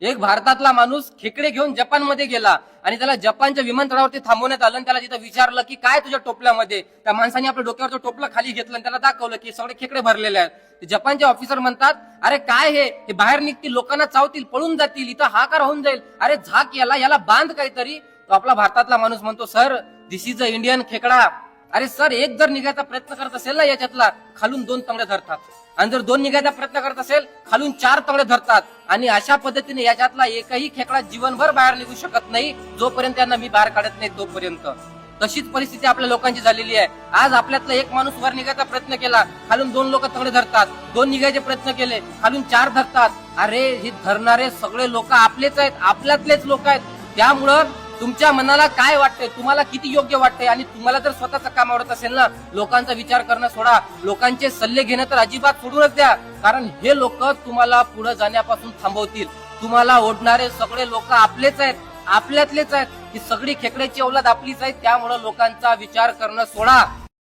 एक भारतातला माणूस खेकडे घेऊन जपानमध्ये गेला आणि त्याला जपानच्या विमानतळावरती थांबवण्यात आलं आणि त्याला तिथं विचारलं की काय तुझ्या टोपल्यामध्ये. त्या माणसाने आपल्या डोक्यावरचं टोपलं खाली घेतलं आणि त्याला दाखवलं की सगळे खेकडे भरलेले आहेत. जपानचे ऑफिसर म्हणतात, अरे काय हे बाहेर निघतील, लोकांना चावतील, पळून जातील, इथं हाकार होऊन जाईल, अरे झाक याला बांध काहीतरी. तो आपला भारतातला माणूस म्हणतो, sir this is a Indian खेकडा. अरे सर, एक जर निघायचा प्रयत्न करत असेल ना याच्यातला, खालून 2 तंगडे धरतात, आणि जर 2 निघायचा प्रयत्न करत असेल खालून 4 तंगडे धरतात. आणि अशा पद्धतीने याच्यातला एकही खेकडा जीवनभर बाहेर निघू शकत नाही जोपर्यंत त्यांना मी बाहेर काढत नाही तोपर्यंत. तशीच परिस्थिती आपल्या लोकांची झालेली आहे. आज आपल्यातला एक माणूस वर निघायचा प्रयत्न केला, खालून 2 लोक तंगडे धरतात, 2 निघायचे प्रयत्न केले, खालून 4 धरतात. अरे हे धरणारे सगळे लोक आपलेच आहेत, आपल्यातलेच लोक आहेत. त्यामुळं तुमच्या मनाला काय वाटतंय, तुम्हाला किती योग्य वाटतंय, आणि तुम्हाला जर स्वतःचं काम आवडत असेल ना, लोकांचा विचार करणं सोडा, लोकांचे सल्ले घेणं तर अजिबात सोडूनच द्या. कारण हे लोक तुम्हाला पुढे जाण्यापासून थांबवतील. तुम्हाला ओढणारे सगळे लोक आपलेच आहेत, आपल्यातलेच आहेत. ही सगळी खेकड्याची औलाद आपलीच आहे. त्यामुळे लोकांचा विचार करणं सोडा.